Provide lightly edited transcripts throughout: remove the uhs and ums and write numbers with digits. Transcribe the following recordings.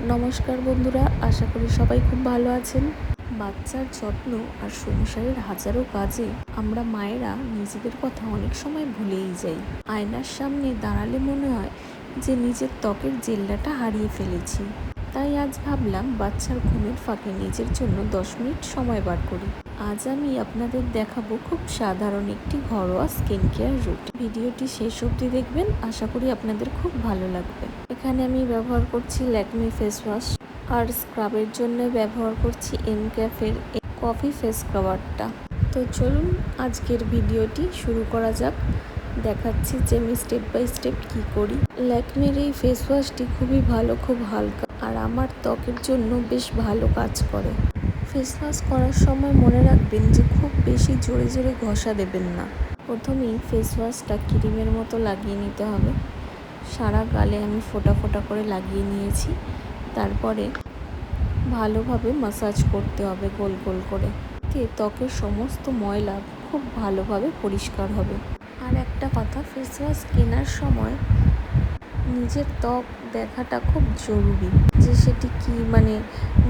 নমস্কার বন্ধুরা, আশা করি সবাই খুব ভালো আছেন। বাচ্চার যত্ন আর সংসারের হাজারো কাজে আমরা মায়েরা নিজেদের কথা অনেক সময় ভুলেই যাই। আয়নার সামনে দাঁড়ালে মনে হয় যে নিজের ত্বকের জেল্লাটা হারিয়ে ফেলেছি। তাই আজ ভাবলাম বাচ্চার ঘুমের ফাঁকে নিজের জন্য 10 মিনিট সময় বার করি। আজ আমি আপনাদের দেখাবো খুব সাধারণ একটি ঘরোয়া স্কিন কেয়ার রুটিন। ভিডিওটি শেষ অবধি দেখবেন, আশা করি আপনাদের খুব ভালো লাগবে। এখানে আমি ব্যবহার করছি ল্যাকমি ফেস ওয়াশ, আর স্ক্রাবের জন্য ব্যবহার করছি এনক্যাফের কফি ফেস স্ক্রাবারটা। তো চলুন আজকের ভিডিওটি শুরু করা যাক। দেখাচ্ছি যে আমি স্টেপ বাই স্টেপ কী করি। ল্যাকমির এই ফেস ওয়াশটি খুবই ভালো, খুব হালকা, আর আমার ত্বকের জন্য বেশ ভালো কাজ করে। ফেস ওয়াশ করার সময় মনে রাখবেন যে খুব বেশি জোরে জোরে ঘষা দেবেন না। প্রথমেই ফেস ওয়াশটা ক্রিমের মতো লাগিয়ে নিতে হবে। সারা গালে আমি ফোঁটা ফোঁটা করে লাগিয়ে নিয়েছি। তারপরে ভালোভাবে ম্যাসাজ করতে হবে গোল গোল করে। ত্বকের সমস্ত ময়লা খুব ভালোভাবে পরিষ্কার হবে। আর একটা কথা, ফেস ওয়াশ কেনার সময় নিজের ত্বক দেখাটা খুব জরুরি, যে সেটি কি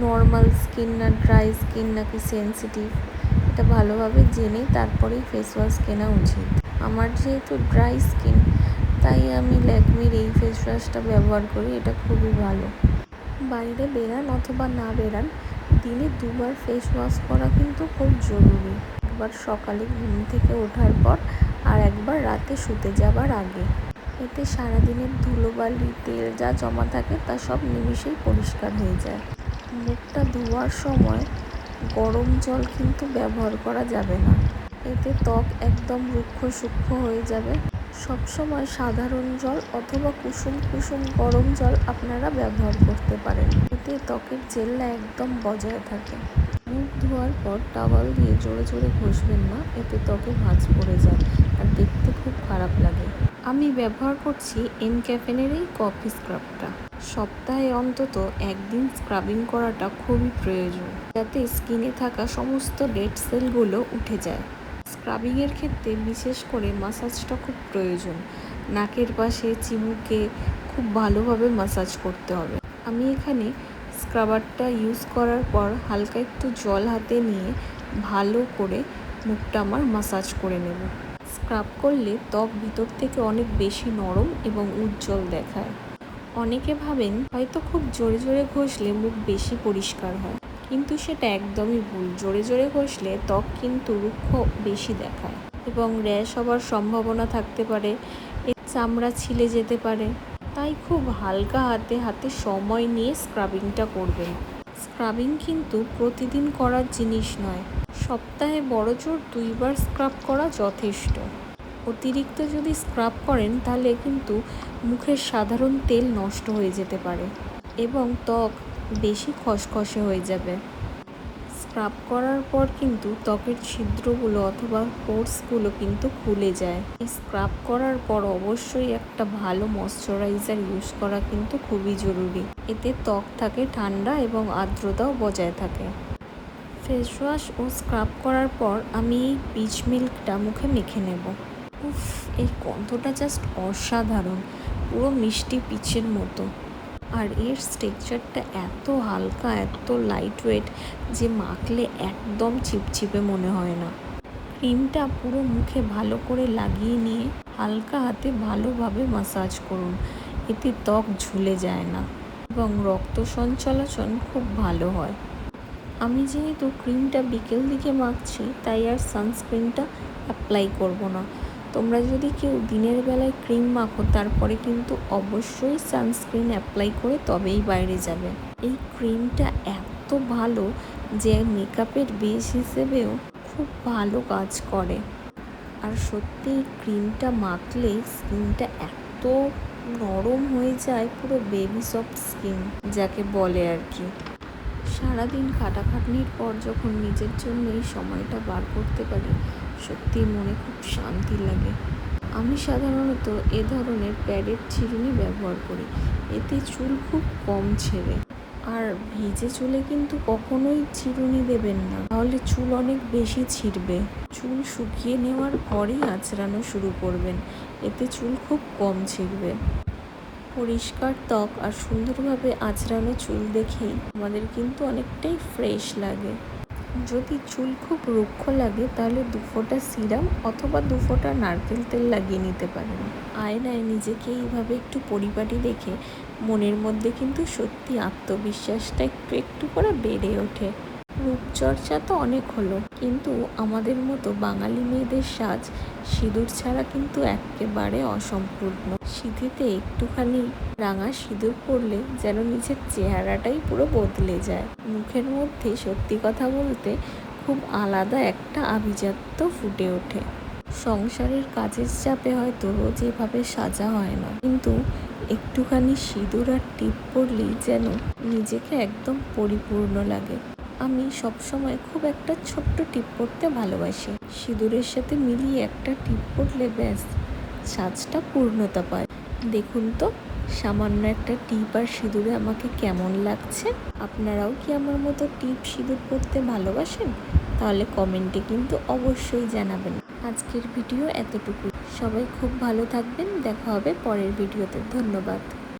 নর্মাল স্কিন না ড্রাই স্কিন নাকি সেন্সিটিভ, এটা ভালোভাবে জেনে তারপরেই ফেস ওয়াশ কেনা উচিত। আমার যেহেতু ড্রাই স্কিন, তাই আমি ল্যাকমির এই ফেস ওয়াশটা ব্যবহার করি। এটা খুবই ভালো। বাইরে বেরান অথবা না বেরান, দিনে 2বার ফেস ওয়াশ করা কিন্তু খুব জরুরি। একবার সকালে ঘুম থেকে ওঠার পর, আর একবার রাতে শুতে যাবার আগে। এতে সারাদিনের ধুলোবালি তেল যা জমা থাকে তা সব নিমিষেই পরিষ্কার হয়ে যায়। মুখটা ধোয়ার সময় গরম জল কিন্তু ব্যবহার করা যাবে না, এতে ত্বক একদম রুক্ষ সূক্ষ্ম হয়ে যাবে। সবসময় সাধারণ জল অথবা কুসুম কুসুম গরম জল আপনারা ব্যবহার করতে পারেন। এতে ত্বকের জেল্লা একদম বজায় থাকে। মুখ ধোয়ার পর টাওয়াল দিয়ে জোরে জোরে ঘষবেন না, এতে ত্বকে ভাঁজ পড়ে যায় আর দেখতে খুব খারাপ লাগে। আমি ব্যবহার করছি এনক্যাফের এই কফি স্ক্রাবটা। সপ্তাহে অন্তত একদিন স্ক্রাবিং করাটা খুবই প্রয়োজন, যাতে স্কিনে থাকা সমস্ত ডেড সেলগুলো উঠে যায়। স্ক্রাবিংয়ের ক্ষেত্রে বিশেষ করে ম্যাসাজটা খুব প্রয়োজন। নাকের পাশে, চিবুকে খুব ভালোভাবে ম্যাসাজ করতে হবে। আমি এখানে স্ক্রাবারটা ইউজ করার পর হালকা একটু জল হাতে নিয়ে ভালো করে মুখটা আমার ম্যাসাজ করে নেব। স্ক্রাব করলে ত্বক ভিতর থেকে অনেক বেশি নরম এবং উজ্জ্বল দেখায়। অনেকে ভাবেন হয়তো খুব জোরে জোরে ঘষলে মুখ বেশি পরিষ্কার হয়, কিন্তু সেটা একদমই ভুল। জোরে জোরে ঘষলে ত্বক কিন্তু রুক্ষ বেশি দেখায় এবং র্যাশ হবার সম্ভাবনা থাকতে পারে, চামড়া ছিলে যেতে পারে। তাই খুব হালকা হাতে হাতে সময় নিয়ে স্ক্রাবিংটা করবেন। স্ক্রাবিং কিন্তু প্রতিদিন করার জিনিস নয়, সপ্তাহে বড়জোর 2বার স্ক্রাব করা যথেষ্ট। অতিরিক্ত যদি স্ক্রাব করেন তাহলে কিন্তু মুখের সাধারণ তেল নষ্ট হয়ে যেতে পারে এবং ত্বক বেশি খসখসে হয়ে যাবে। স্ক্রাব করার পর কিন্তু ত্বকের ছিদ্রগুলো অথবা পোরসগুলো কিন্তু খুলে যায়। এই স্ক্রাব করার পর অবশ্যই একটা ভালো ময়শ্চারাইজার ইউজ করা কিন্তু খুবই জরুরি। এতে ত্বক থাকে ঠান্ডা এবং আর্দ্রতাও বজায় থাকে। ফেস ওয়াশ ও স্ক্রাব করার পর আমি এই পিচ মিল্কটা মুখে মেখে নেব। উফ, এই গন্ধটা জাস্ট অসাধারণ, পুরো মিষ্টি পিচের মতো। আর এর টেক্সচারটা এত হালকা, এত লাইট ওয়েট যে মাখলে একদম চিপচিপে মনে হয় না। ক্রিমটা পুরো মুখে ভালো করে লাগিয়ে নিয়ে হালকা হাতে ভালোভাবে ম্যাসাজ করুন। এতে ত্বক ঝুলে যায় না এবং রক্ত সঞ্চালন খুব ভালো হয়। আমি যেহেতু ক্রিমটা বিকেল দিকে মাখছি, তাই আর সানস্ক্রিনটা অ্যাপ্লাই করব না। তোমরা যদি কেউ দিনের বেলায় ক্রিম মাখো, তারপরে কিন্তু অবশ্যই সানস্ক্রিন অ্যাপ্লাই করে তবেই বাইরে যাবে। এই ক্রিমটা এত ভালো যে মেকআপের বেস হিসেবেও খুব ভালো কাজ করে। আর সত্যি এই ক্রিমটা মাখলে স্কিনটা এত নরম হয়ে যায়, পুরো বেবি সফট স্কিন যাকে বলে আর কি। সারাদিন খাটাখাটনির পর যখন নিজের জন্য এই সময়টা বার করতে পারি, সত্যি মনে খুব শান্তি লাগে। আমি সাধারণত এ ধরনের প্যাডেড চিরুনি ব্যবহার করি, এতে চুল খুব কম ছেড়ে। আর ভিজে চুলে কিন্তু কখনোই চিরুনি দেবেন না, তাহলে চুল অনেক বেশি ছিঁড়বে। চুল শুকিয়ে নেওয়ার পরেই আঁচড়ানো শুরু করবেন, এতে চুল খুব কম ছিঁড়বে। পরিষ্কার ত্বক আর সুন্দরভাবে আঁচড়ানো চুল দেখেই আমাদের কিন্তু অনেকটাই ফ্রেশ লাগে। যদি চুল খুব রুক্ষ লাগে তাহলে 2 ফোঁটা সিরাম অথবা 2 ফোঁটা নারকেল তেল লাগিয়ে নিতে পারেন। আয়নায় নিজেকে এইভাবে একটু পরিপাটি দেখে মনের মধ্যে কিন্তু সত্যি আত্মবিশ্বাসটা একটু একটু করে বেড়ে ওঠে। রূপচর্চা তো অনেক হলো, কিন্তু আমাদের মতো বাঙালি মেয়েদের সাজ সিঁদুর ছাড়া কিন্তু একেবারে অসম্পূর্ণ। সিঁথিতে একটুখানি রাঙা সিঁদুর পরলে যেন নিজের চেহারাটাই পুরো বদলে যায়। মুখের মধ্যে সত্যি কথা বলতে খুব আলাদা একটা আভিজাত্য ফুটে ওঠে। সংসারের কাজের চাপে হয়তো রোজ এভাবে সাজা হয় না, কিন্তু একটুখানি সিঁদুর আর টিপ পরলেই যেন নিজেকে একদম পরিপূর্ণ লাগে। আমি সবসময় খুব একটা ছোট্ট টিপ পরতে ভালোবাসি। সিঁদুরের সাথে মিলিয়ে একটা টিপ পরলে ব্যাস সাজটা পূর্ণতা পায়। দেখুন তো সামান্য একটা টিপ আর সিঁদুরে আমাকে কেমন লাগছে। আপনারাও কি আমার মতো টিপ সিঁদুর পরতে ভালোবাসেন? তাহলে কমেন্টে কিন্তু অবশ্যই জানাবেন। আজকের ভিডিও এতটুকু। সবাই খুব ভালো থাকবেন। দেখা হবে পরের ভিডিওতে। ধন্যবাদ।